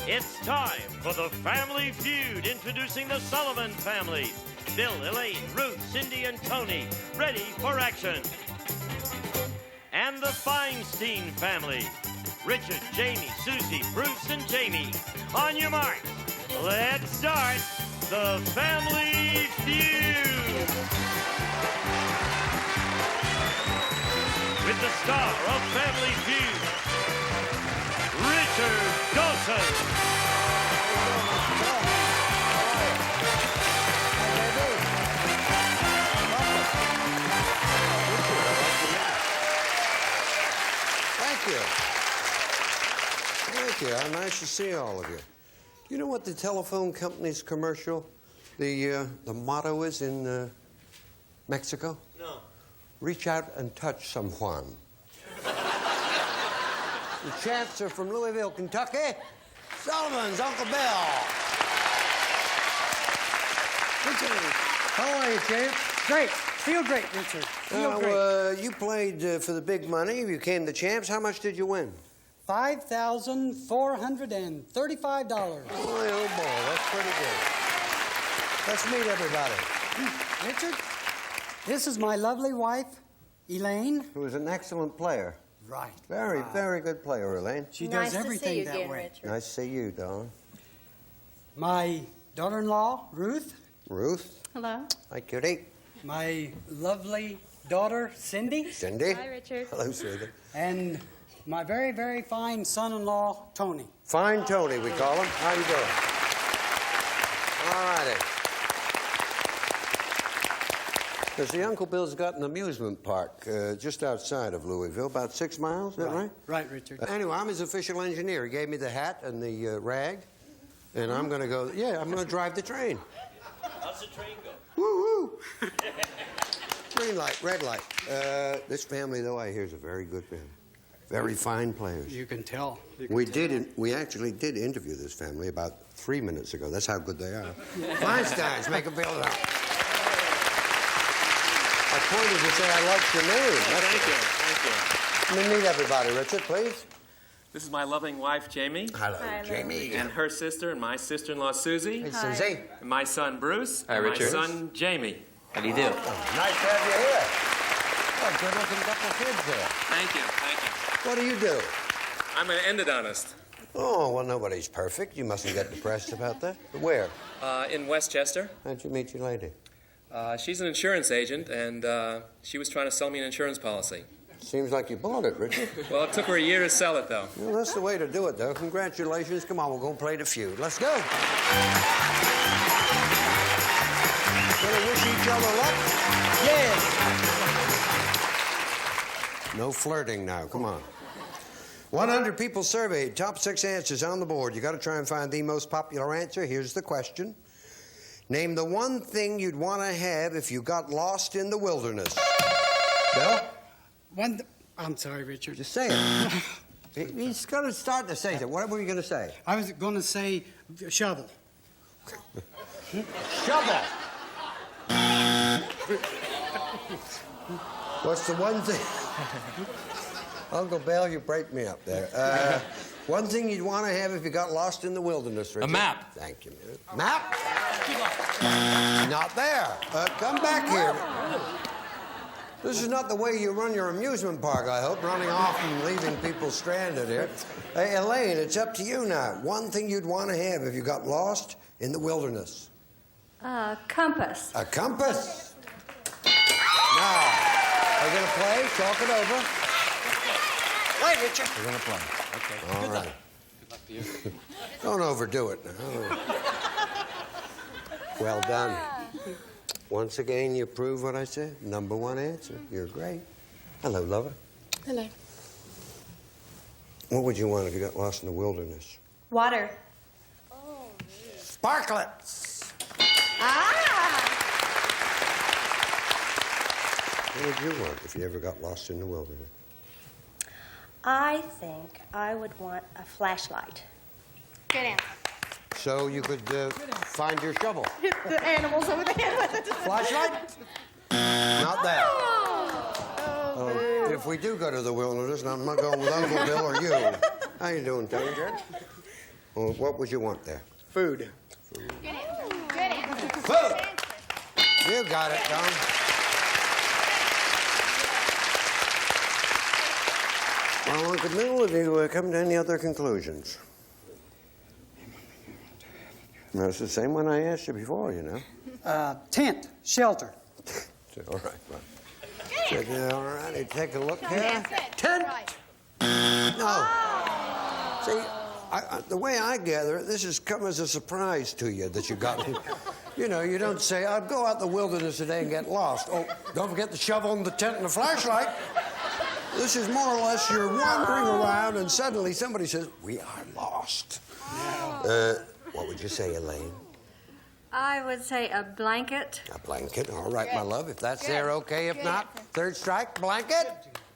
It's time for the Family Feud, introducing the Sullivan family. Bill, Elaine, Ruth, Cindy, and Tony, ready for action. And the Feinstein family. Richard, Jamie, Susie, Bruce, and Jamie. On your mark, let's start the Family Feud. With the star of Family Feud, Richard Dawson. Thank you. How nice to see all of you. Do you know what the telephone company's commercial, the motto is in Mexico? No. Reach out and touch someone. The chants are from Louisville, Kentucky. Sullivan's Uncle Bill. Richard. How are you, champ? Great. Feel great, Richard. Feel great. You played for the big money. You became the champs. How much did you win? $5,435. Boy, oh boy, that's pretty good. Let's meet everybody. Richard, this is my lovely wife, Elaine. Who is an excellent player. Right. Very good player, Elaine. She does everything that way. Richard. Nice to see you, darling. My daughter-in-law, Ruth. Ruth. Hello. Hi, cutie. My lovely daughter, Cindy. Cindy. Hi, Richard. Hello, sweetie. And my very, very fine son-in-law, Tony. Fine Tony, we call him. How you doing? All righty. Because the Uncle Bill's got an amusement park just outside of Louisville, about 6 miles, is that right? Right, Richard. Anyway, I'm his official engineer. He gave me the hat and the rag, and I'm going to go, I'm going to drive the train. How's the train go? Woo-woo! Green light, red light. This family, though, I hear, is a very good family. Very fine players. You can tell. We actually did interview this family about 3 minutes ago. That's how good they are. Feinsteins, make them feel at home. I pointed to say I liked your name. Thank you. Let me meet everybody. Richard, please. This is my loving wife, Jamie. Hello, Hi, Jamie. And her sister and my sister-in-law, Susie. Hey, Susie. And my son, Bruce. Hi, and Richard. my son, Jamie. How do you do? Nice to have you here. Oh, good-looking couple of kids there. Thank you. What do you do? I'm an endodontist Oh, well, nobody's perfect. You mustn't get depressed about that. Where? in Westchester. How'd you meet your lady? She's an insurance agent, and she was trying to sell me an insurance policy. Seems like you bought it, Richard. Well, it took her a year to sell it, though. Well, that's the way to do it, though. Congratulations. Come on, we'll go play the feud. Let's go. Gonna wish each other luck? Yes. No flirting now. Come on. 100 people surveyed. Top 6 answers on the board. You got to try and find the most popular answer. Here's the question. Name the one thing you'd want to have if you got lost in the wilderness. Bill? I'm sorry, Richard. Just say it. He's going to start to say it. What were you going to say? I was going to say shovel. Shovel. What's the one thing? Uncle Bill, you break me up there. One thing you'd want to have if you got lost in the wilderness, Richard. A map. Thank you, man. Map? Not there. Come back here. This is not the way you run your amusement park, I hope, running off and leaving people stranded here. Hey, Elaine, it's up to you now. One thing you'd want to have if you got lost in the wilderness. Compass. A compass. Now, are you going to play? Talk it over. Play, Richard. We're going to play. Okay. All right. Good luck to you. Don't overdo it now. Well done. Once again, you prove what I said. Number one answer. You're great. Hello, lover. Hello. What would you want if you got lost in the wilderness? Water. Sparklets. What would you want if you ever got lost in the wilderness? I think I would want a flashlight. Good answer. So you could find your shovel. Hit the animals over the head with it. Flashlight? Not there. If we do go to the wilderness, and I'm not going with Uncle Bill or you. How you doing, Tony? Well, what would you want there? Food. Good answer. Good answer. Food. You got it, Don. Well, Uncle Bill, have you come to any other conclusions? No, it's the same one I asked you before, you know. Tent, shelter. All right, well. All right, take a look here. That's it. Tent. Right. No. See, the way I gather it, this has come as a surprise to you that you got me. You know, you don't say, I'll go out in the wilderness today and get lost. Oh, don't forget the shovel and the tent and the flashlight. This is more or less you're wandering around and suddenly somebody says, we are lost. What would you say, Elaine? I would say a blanket. A blanket. All right, my love. If that's there, okay. If not, third strike, blanket.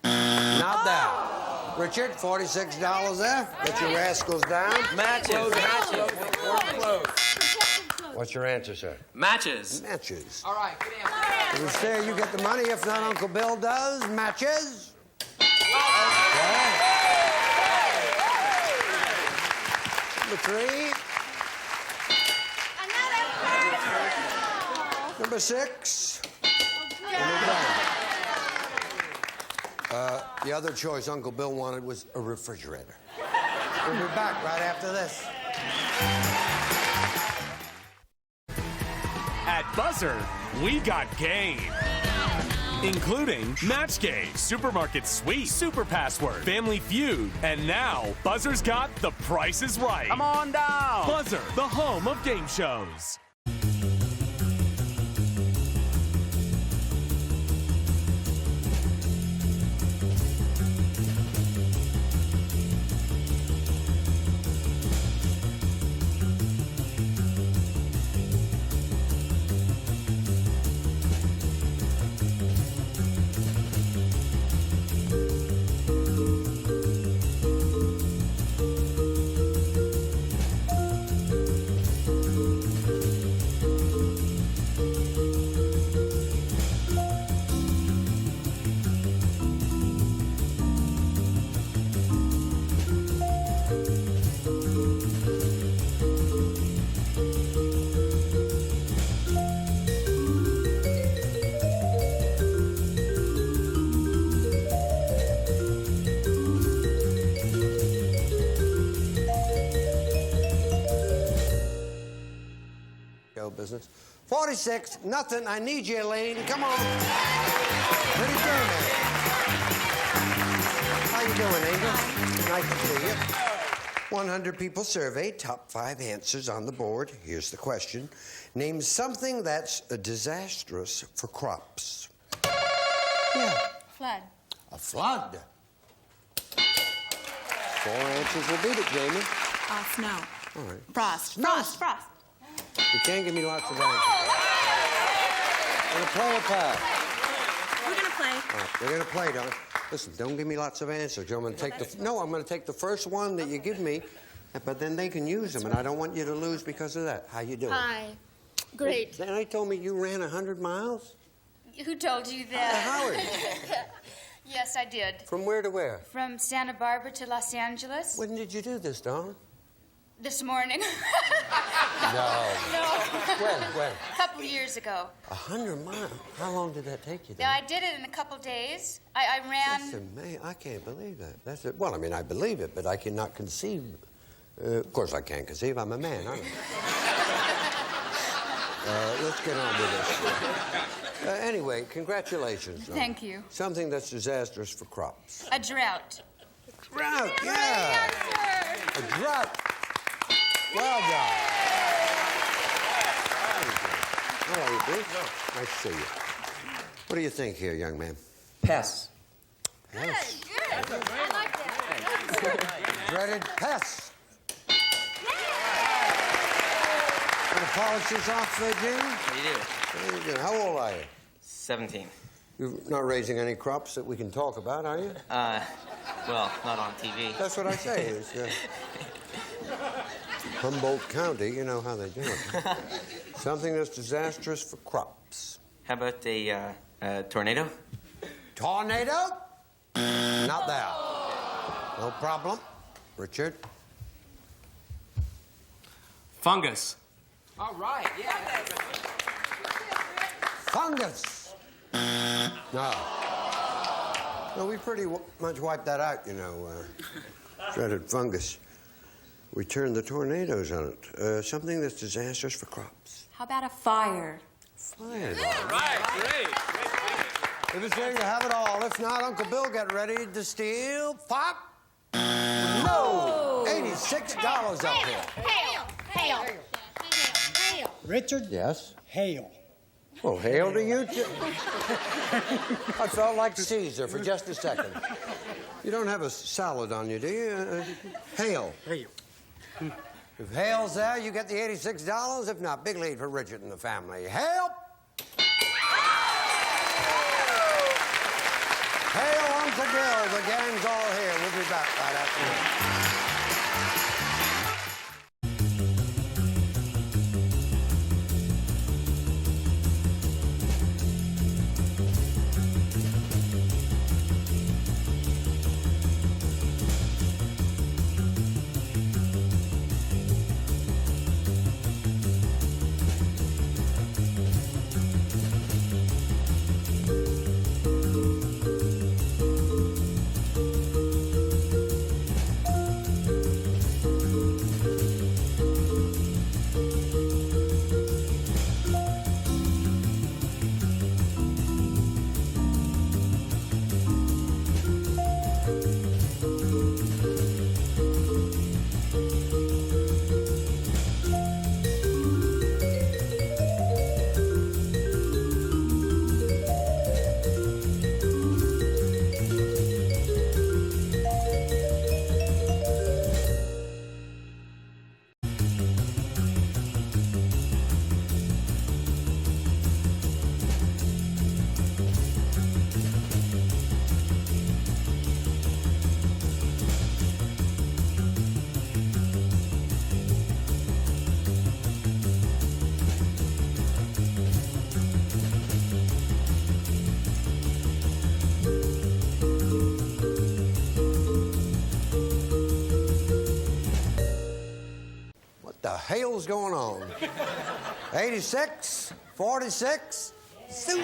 Not that. Richard, $46 there. Get your rascals down. Matches. What's your answer, sir? Matches. Matches. All right, good answer. If it's there, you get the money. If not, Uncle Bill does. Matches. Number 3. Number 6. The other choice Uncle Bill wanted was a refrigerator. We'll be back right after this. At BUZZR, we got game. Including Match Game, Supermarket Sweep, Super Password, Family Feud, and now BUZZR's got The Price is Right. Come on down. BUZZR, the home of game shows. Business. 46, nothing. I need you, Elaine. Come on. Pretty good, man. How you doing, Angel? Nice to see you. 100 people surveyed, top 5 answers on the board. Here's the question. Name something that's disastrous for crops. Yeah. Flood. A flood. 4 answers will beat it, Jamie. Snow. All right. Frost. No. Frost. You can't give me lots of answers. Gonna play or pass? We're gonna play. All right, we're gonna play, Don. Listen, don't give me lots of answers. I'm gonna take I'm gonna take the first one that you give me, but then they can use them, and I don't want you to lose because of that. How you doing? Hi. Great. Then I told me you ran 100 miles? Who told you that? Howard. Yes, I did. From where to where? From Santa Barbara to Los Angeles. When did you do this, Don? This morning. No. When? A couple years ago. 100 miles? How long did that take you, Don? Now, I did it in a couple days. I ran... Listen, man, I can't believe that. That's it. Well, I mean, I believe it, but I cannot conceive. Of course, I can't conceive. I'm a man, aren't I? Let's get on with this. Anyway, congratulations. Don. Thank you. Something that's disastrous for crops. A drought. Drought, yeah. A drought. Well done. How are you, Bruce? Nice to see you. What do you think here, young man? Pass. Yes. Good. I like that. Dreaded pests. Want to polish this off, Jim? You do. Very good. How old are you? 17. You're not raising any crops that we can talk about, are you? Well, not on TV. That's what I say. It's, Humboldt County, you know how they do it. Something that's disastrous for crops. How about a tornado? Tornado? Not that. No problem. Richard? Fungus. All right, yeah. Fungus. No. No, we pretty much wiped that out, you know. Dreaded fungus. We turned the tornadoes on it. Something that's disastrous for crops. How about a fire? Fire. All right, great. If it's there, you have it all. If not, Uncle Bill, get ready to steal. Pop. No. $86 up here. Hail! Richard? Yes? Hail. Well, hail to you, too. I felt like Caesar for just a second. You don't have a salad on you, do you? Hail. Hail. If hail's there, you get the $86. If not, big lead for Richard and the family. Hail! Hail, Uncle Bill. The gang's all here. We'll be back right after this. The hell's going on? 86, 46, Susan!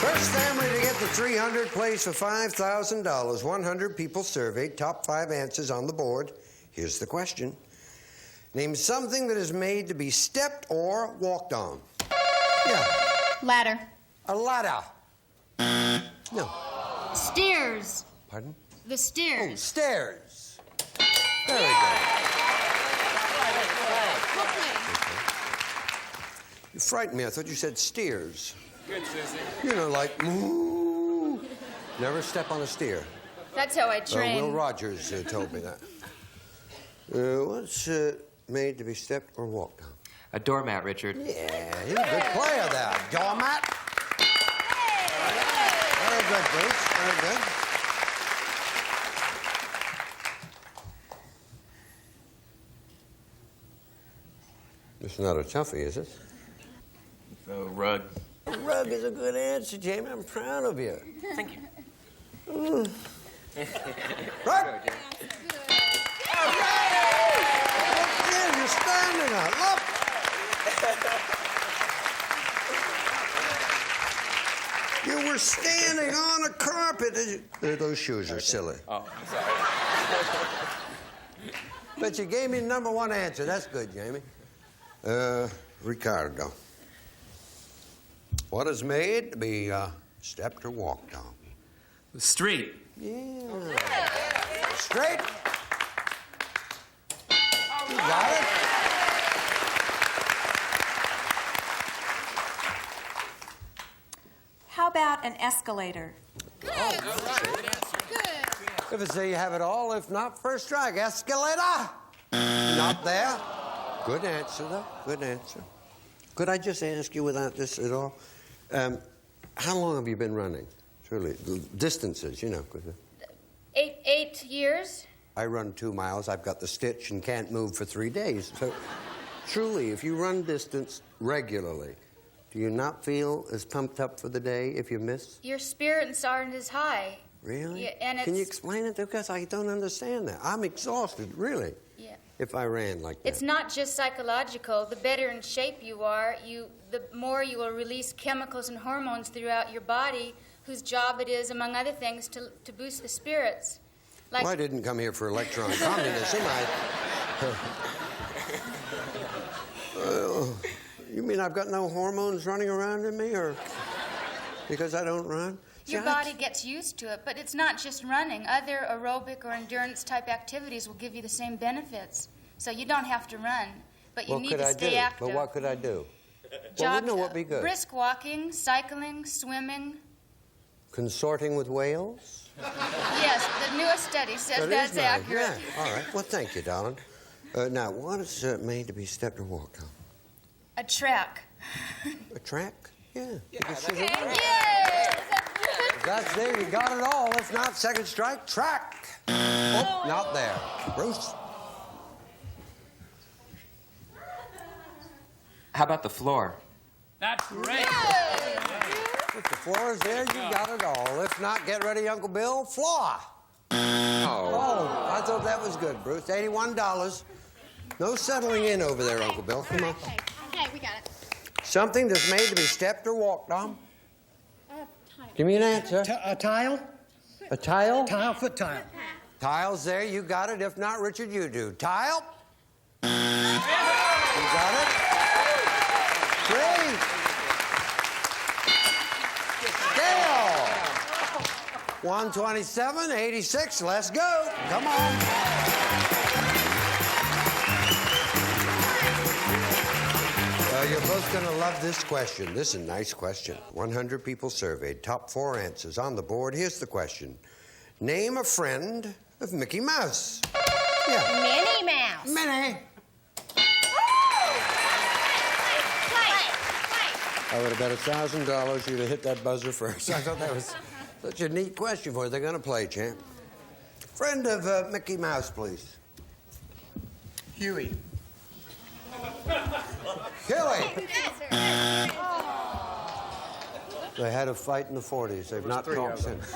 First family to get the 300 plays for $5,000. 100 people surveyed, top 5 answers on the board. Here's the question. Name something that is made to be stepped or walked on. Yeah. Ladder. A ladder. No. Stairs. Pardon? The Oh, stairs. stairs. Very good. You frightened me. I thought you said steers. Good, Susie. You know, like, moo. Never step on a steer. That's how I train. Will Rogers told me that. What's made to be stepped or walked on? A doormat, Richard. Yeah, he's a good player there. Doormat. Very good, Bruce. Very good. It's not a toughie, is it? The rug. A rug is a good answer, Jamie. I'm proud of you. Thank you. Rug! All right! Look in, you're standing up. Look! You were standing on a carpet. Those shoes are silly. Oh, I'm sorry. But you gave me the number 1 answer. That's good, Jamie. Ricardo. What is made to be stepped or walked on? The street. Yeah. Straight. You got it. How about an escalator? If it's there, you have it all. If not, first strike. Escalator. Not there. Good answer, though. Good answer. Could I just ask you without this at all? How long have you been running? Truly, distances, you know. 8 years. I run 2 miles. I've got the stitch and can't move for 3 days. So, truly, if you run distance regularly, do you not feel as pumped up for the day if you miss? Your spirit and aren't as high. Really? Yeah, and Can you it's- explain it? Because I don't understand that. I'm exhausted, really, Yeah. if I ran like that. It's not just psychological. The better in shape you are, the more you will release chemicals and hormones throughout your body, whose job it is, among other things, to boost the spirits. Like, Well, I didn't come here for a lecture on communism. You mean I've got no hormones running around in me, or because I don't run? your body gets used to it, but it's not just running. Other aerobic or endurance-type activities will give you the same benefits. So you don't have to run, but you What need could to I stay do? active. But what could I do? Jog, well, what would be good? brisk walking, cycling, swimming. Consorting with whales? Yes, the newest study says That that's is nice. accurate. Yeah. All right. Well, thank you, darling. Now, what does it mean to be stepped or walked on? A track. A track? Yeah. Yay! That's there. You got it all. If not, second strike, track. Oh, not there. Bruce. How about the floor? That's great. If the floor is there, you got it all. If not, get ready, Uncle Bill. Floor. Oh, I thought that was good, Bruce. $81. No settling in over there, Uncle Bill. Come on. Okay, we got it. Something that's made to be stepped or walked on. Give me an answer. A tile? A tile? Tile, foot tile. Tile's there. You got it. If not, Richard, you do. Tile. You got it. Great. Scale. 127, 86. Let's go. Come on. You're both going to love this question. This is a nice question. 100 people surveyed. Top 4 answers on the board. Here's the question. Name a friend of Mickey Mouse. Yeah. Minnie Mouse. Minnie. I would have bet $1,000 you'd have hit that buzzer first. I thought that was such a neat question for you. They're going to play, champ. Friend of Mickey Mouse, please. Huey. Huey. They had a fight in the 40s. They've not talked since.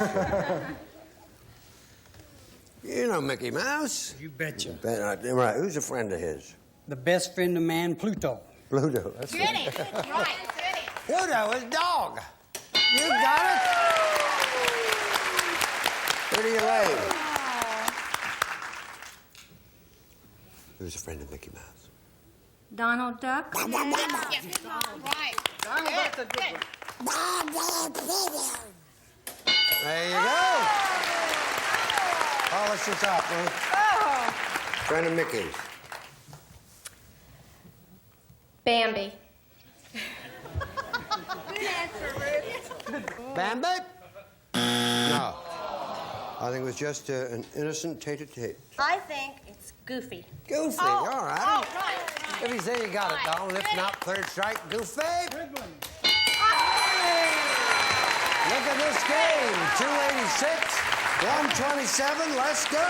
You know Mickey Mouse. You betcha. Right. Who's a friend of his? The best friend of man, Pluto. Pluto. That's Ready. Right. Pluto is dog. You got it. Who do you lay? Who's a friend of Mickey Mouse? Donald Duck. There you go. Polish the top, man. Friend of Mickey's. Bambi. Bambi? No. I think it was just an innocent tete-a-tete. I think it's Goofy. Goofy, all right. If he's there, you got it, Donald. If not, third strike, Goofy. Look at this game. 286, 127. Let's go.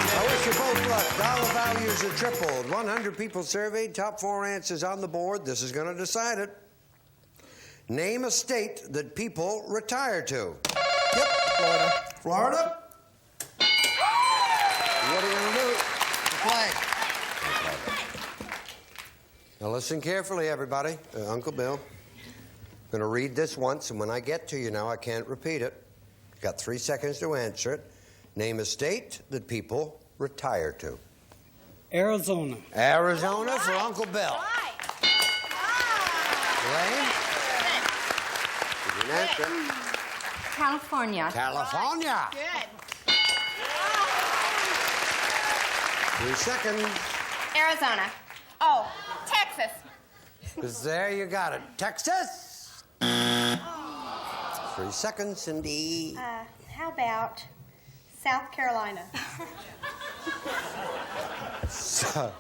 I wish you both luck. Dollar values are tripled. 100 people surveyed. Top 4 answers on the board. This is going to decide it. Name a state that people retire to. Yep, Florida. Florida? What are you going to do? Play. Now listen carefully, everybody. Uncle Bill. I'm going to read this once, and when I get to you now, I can't repeat it. Got 3 seconds to answer it. Name a state that people retire to. Arizona. Arizona for Uncle Bill. Elaine? Give me an answer. California. California. Good. 3 seconds. Arizona. Oh, Texas. Because there you got it. Texas. 3 seconds, Cindy. How about South Carolina? So,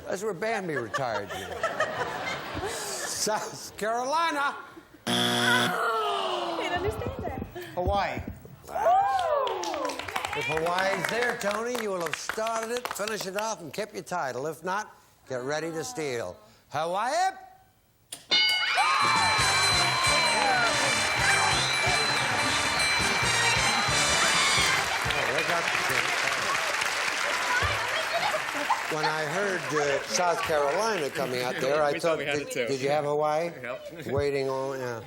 that's where Bambi retired to. South Carolina. I didn't understand that. Hawaii. If Hawaii's there, Tony, you will have started it, finished it off, and kept your title. If not, get ready to steal. Hawaii. When I heard South Carolina coming out there, I thought, did you have Hawaii? Yep. Waiting on, yeah.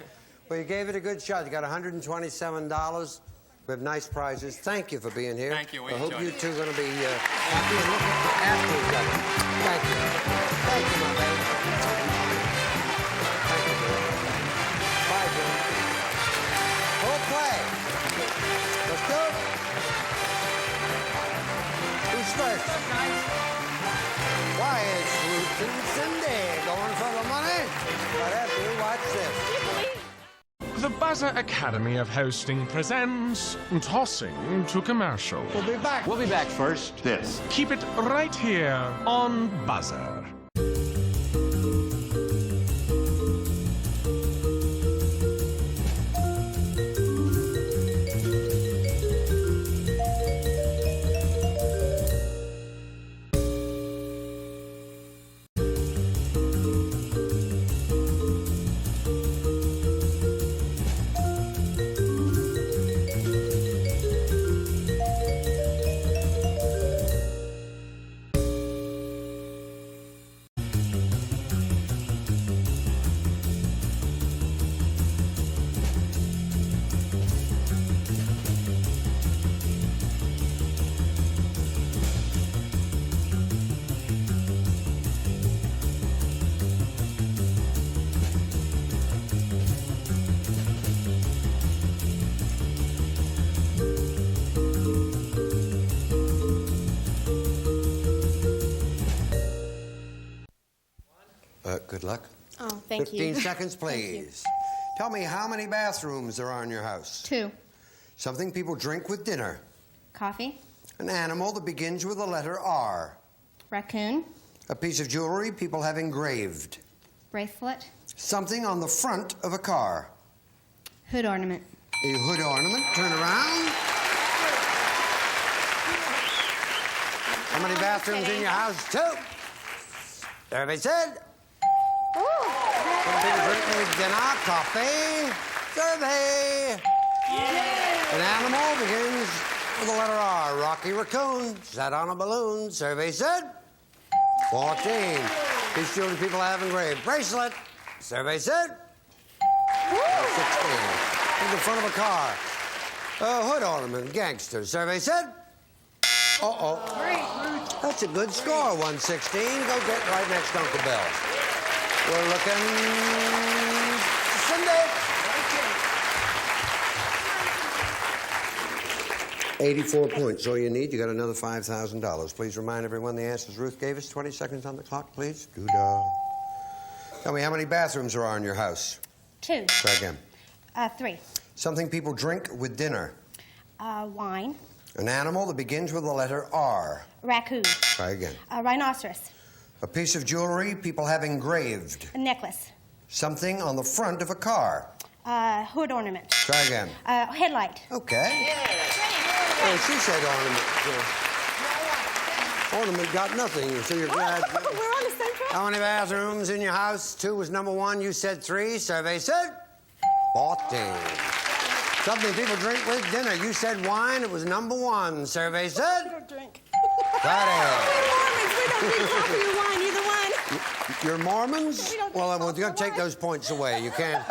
Well, you gave it a good shot. You got $127. We have nice prizes. Thank you for being here. Thank you. We I hope enjoyed you it. two are going to be happy and looking after each other. Thank you. Thank you, my baby. Thank you, Bill. Bye, Jim. Full play. Let's go. Who's first? Why, it's Ruth and Cindy going for the money. But after you watch this. The BUZZR Academy of Hosting presents Tossing to Commercial. We'll be back. We'll be back first. This. Keep it right here on BUZZR. Good luck. Oh, thank 15 you. seconds, please. Tell me how many bathrooms there are in your house. 2. Something people drink with dinner. Coffee. An animal that begins with the letter R. Raccoon. A piece of jewelry people have engraved. Bracelet. Something on the front of a car. Hood ornament. A hood ornament. Turn around. How many bathrooms in your house? 2. Survey said. Some people drink with dinner. Coffee. Survey. An animal begins with the letter R. Rocky Raccoon. Sat on a balloon. Survey said. 14. These children people have engraved. Bracelet. Survey said. 16. In the front of a car. A hood ornament. Gangster. Survey said. Uh-oh. That's a good score, 116. Go get right next to Uncle Bill. We're looking... Cindy. 84 points, all you need. You got another $5,000. Please remind everyone the answers Ruth gave us. 20 seconds on the clock, please. Doo-dah. Tell me how many bathrooms there are in your house. 2. Try again. 3. Something people drink with dinner. Wine. An animal that begins with the letter R. Raccoon. Try again. Rhinoceros. A piece of jewelry people have engraved. A necklace. Something on the front of a car. Hood ornament. Try again. Headlight. Okay. Oh, she said ornament. Ornament got nothing, so you're glad. We're on the same track. How many bathrooms in your house? 2 was number 1. You said 3. Survey said 14. Something people drink with dinner. You said wine. It was number 1. Survey said. We don't drink. Got it. We're Mormons. We don't drink coffee or wine, either one. You're Mormons? We don't Well, drink we're coffee going or to take wine. those points away. You can't.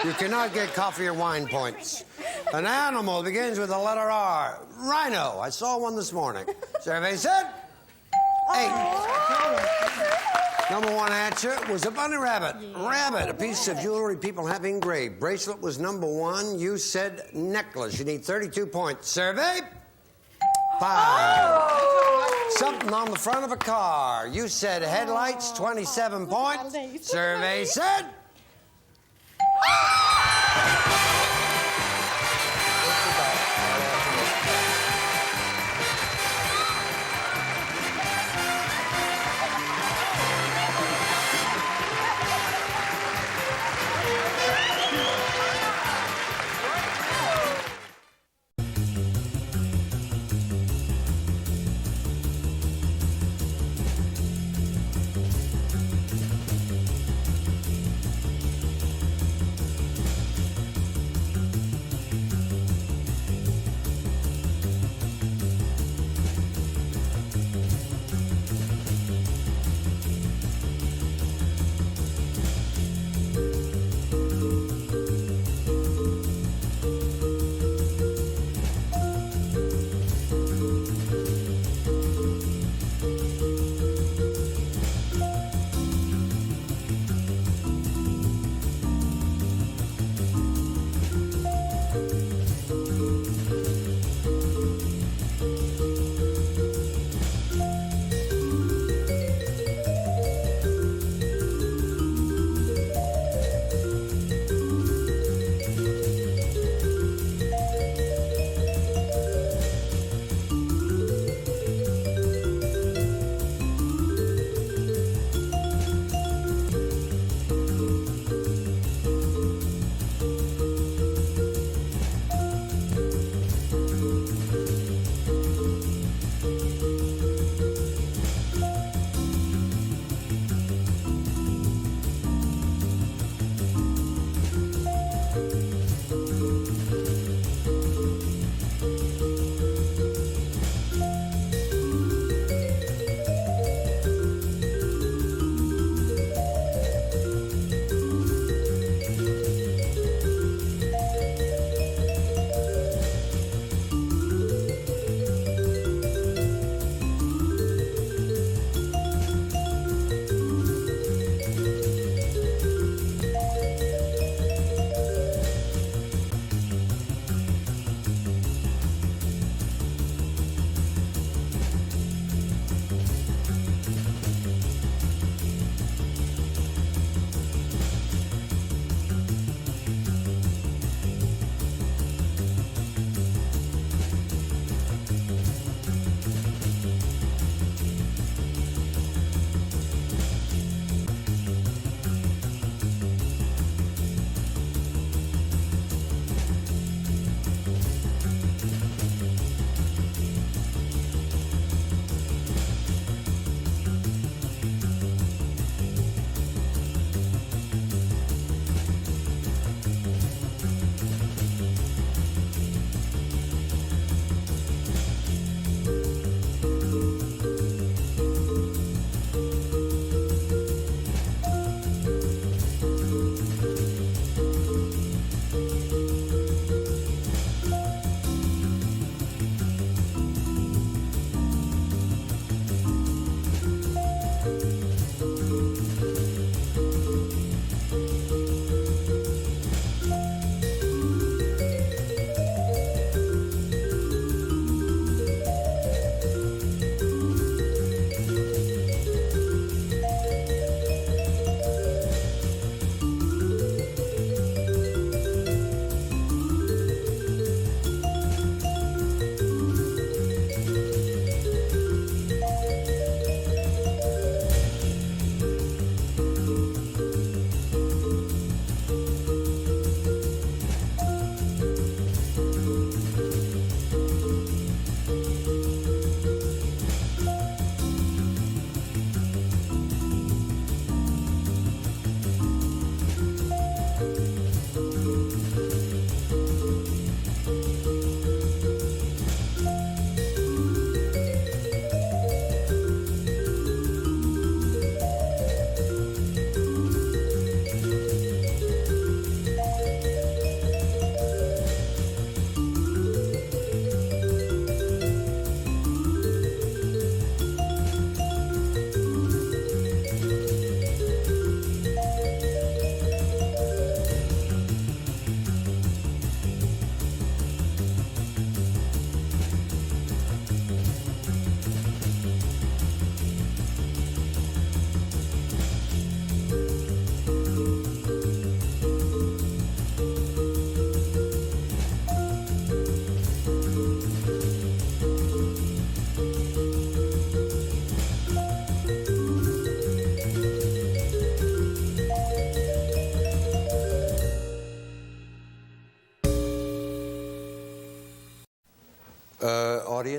You cannot get coffee or wine points. An animal begins with the letter R. Rhino. I saw one this morning. Survey said 8. Number 1 answer was a bunny rabbit. Rabbit, a piece of jewelry people have engraved. Bracelet was number 1. You said necklace. You need 32 points. Survey 5. Something on the front of a car. You said headlights. 27 points. Survey said.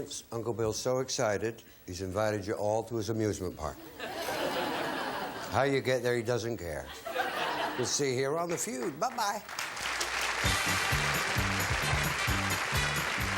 audience, Uncle Bill's so excited, he's invited you all to his amusement park. How you get there, he doesn't care. We'll see you here on The Feud. Bye-bye.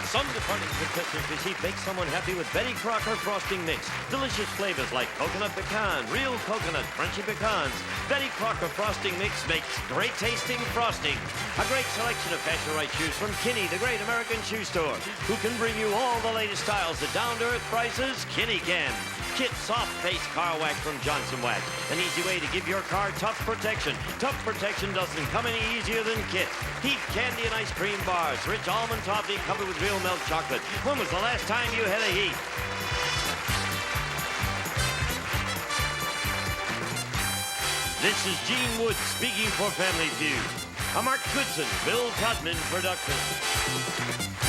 Some departing contestants receive Make Someone Happy with Betty Crocker Frosting Mix. Delicious flavors like coconut pecan, real coconut, crunchy pecans. Betty Crocker Frosting Mix makes great tasting frosting. A great selection of fashion-right shoes from Kinney, the great American shoe store, who can bring you all the latest styles at down-to-earth prices. Kinney can. Kit Soft Face Car Wax from Johnson Wax. An easy way to give your car tough protection. Tough protection doesn't come any easier than Kit. Heat candy and ice cream bars. Rich almond toffee covered with real milk chocolate. When was the last time you had a heat? This is Gene Wood speaking for Family Feud. A Mark Goodson, Bill Todman production.